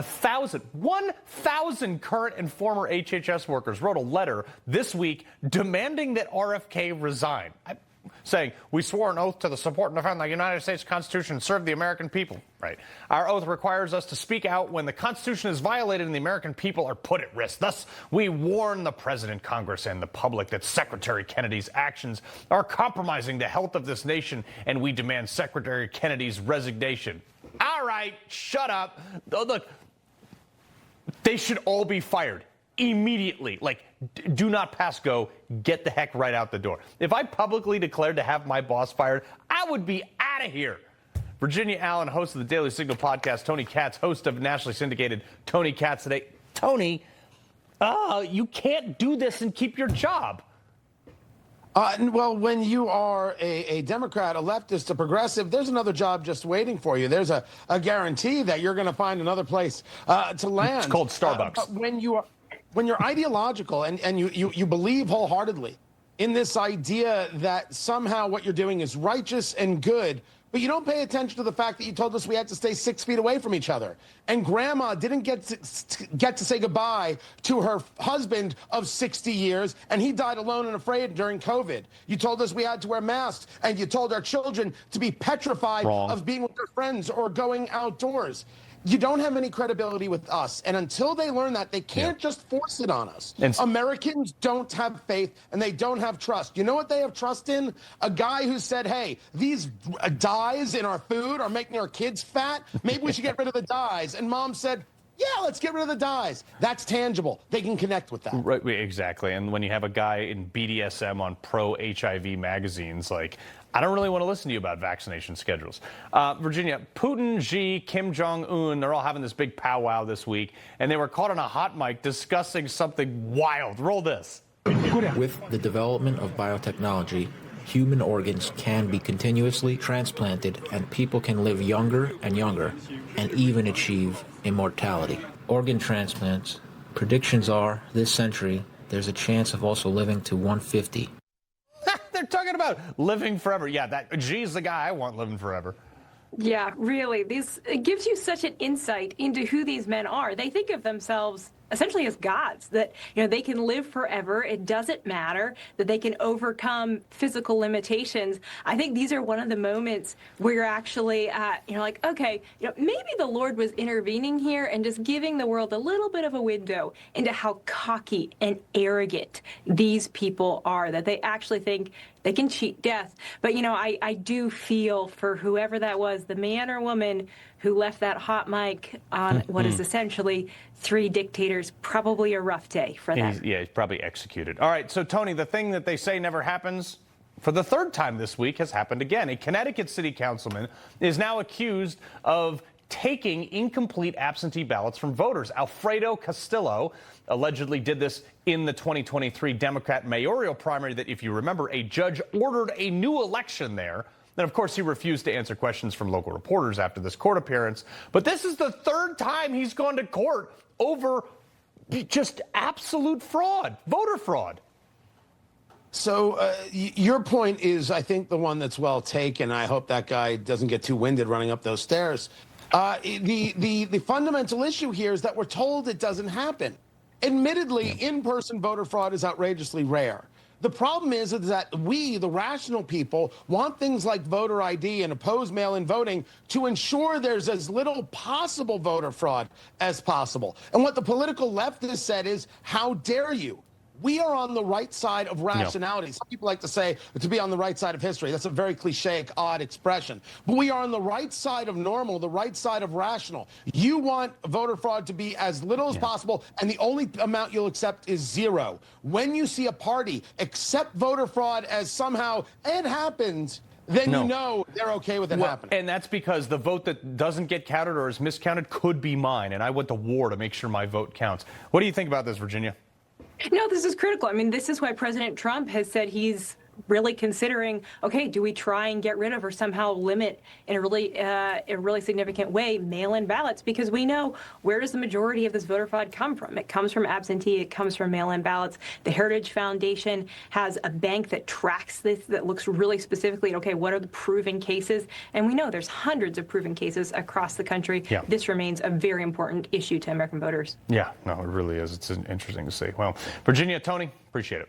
1,000 current and former HHS workers wrote a letter this week demanding that RFK resign, saying, we swore an oath to support and defend the United States Constitution and serve the American people. Right. Our oath requires us to speak out when the Constitution is violated and the American people are put at risk. Thus, we warn the president, Congress, and the public that Secretary Kennedy's actions are compromising the health of this nation, and we demand Secretary Kennedy's resignation. All right, shut up. Look, they should all be fired immediately. Like, do not pass go. Get the heck right out the door. If I publicly declared to have my boss fired, I would be out of here. Virginia Allen, host of the Daily Signal podcast. Tony Katz, host of nationally syndicated Tony Katz Today. Tony, you can't do this and keep your job. Well, when you are a Democrat, a leftist, a progressive, there's another job just waiting for you. There's a guarantee that you're going to find another place to land. It's called Starbucks. But when you're ideological and you believe wholeheartedly in this idea that somehow what you're doing is righteous and good, but you don't pay attention to the fact that you told us we had to stay 6 feet away from each other. And Grandma didn't get to say goodbye to her husband of 60 years, and he died alone and afraid during COVID. You told us we had to wear masks, and you told our children to be petrified of being with their friends or going outdoors. You don't have any credibility with us. And until they learn that, they can't just force it on us. Americans don't have faith and they don't have trust. You know what they have trust in? A guy who said, hey, these dyes in our food are making our kids fat. Maybe we should get rid of the dyes. And mom said, yeah, let's get rid of the dyes. That's tangible. They can connect with that. Right, exactly. And when you have a guy in BDSM on pro-HIV magazines, like, I don't really want to listen to you about vaccination schedules. Virginia, Putin, Xi, Kim Jong-Un, they're all having this big powwow this week, and they were caught on a hot mic discussing something wild. Roll this. With the development of biotechnology, human organs can be continuously transplanted, and people can live younger and younger, and even achieve immortality. Organ transplants, predictions are, this century, there's a chance of also living to 150. They're talking about living forever. Yeah, that G's the guy I want living forever. Yeah, really. It gives you such an insight into who these men are. They think of themselves essentially as gods, that, you know, they can live forever. It doesn't matter, that they can overcome physical limitations. I think these are one of the moments where you're actually, like, okay, maybe the Lord was intervening here and just giving the world a little bit of a window into how cocky and arrogant these people are, that they actually think they can cheat death. But, I do feel for whoever that was, the man or woman who left that hot mic on what is essentially 3 dictators, probably a rough day for them. He's probably executed. All right, so Tony, the thing that they say never happens, for the 3rd time this week, has happened again. A Connecticut city councilman is now accused of taking incomplete absentee ballots from voters. Alfredo Castillo allegedly did this in the 2023 Democrat mayoral primary that, if you remember, a judge ordered a new election there. Then, of course, he refused to answer questions from local reporters after this court appearance. But this is the 3rd time he's gone to court over just absolute fraud, voter fraud. So your point is, I think, the one that's well taken. I hope that guy doesn't get too winded running up those stairs. The fundamental issue here is that we're told it doesn't happen. Admittedly, in-person voter fraud is outrageously rare. The problem is that we, the rational people, want things like voter ID and oppose mail-in voting to ensure there's as little possible voter fraud as possible. And what the political left has said is, how dare you? We are on the right side of rationality. Some people like to say to be on the right side of history. That's a very cliche, odd expression. But we are on the right side of normal, the right side of rational. You want voter fraud to be as little as possible, and the only amount you'll accept is 0. When you see a party accept voter fraud as somehow it happened, then you know they're okay with it happening. And that's because the vote that doesn't get counted or is miscounted could be mine, and I went to war to make sure my vote counts. What do you think about this, Virginia? No, this is critical. I mean, this is why President Trump has said he's really considering, okay, do we try and get rid of or somehow limit in a really significant way mail-in ballots? Because we know, where does the majority of this voter fraud come from? It comes from absentee, it comes from mail-in ballots. The Heritage Foundation has a bank that tracks this, that looks really specifically at, okay, what are the proven cases? And we know there's hundreds of proven cases across the country. Yeah. This remains a very important issue to American voters. Yeah, no, it really is. It's interesting to see. Well, Virginia, Tony, appreciate it.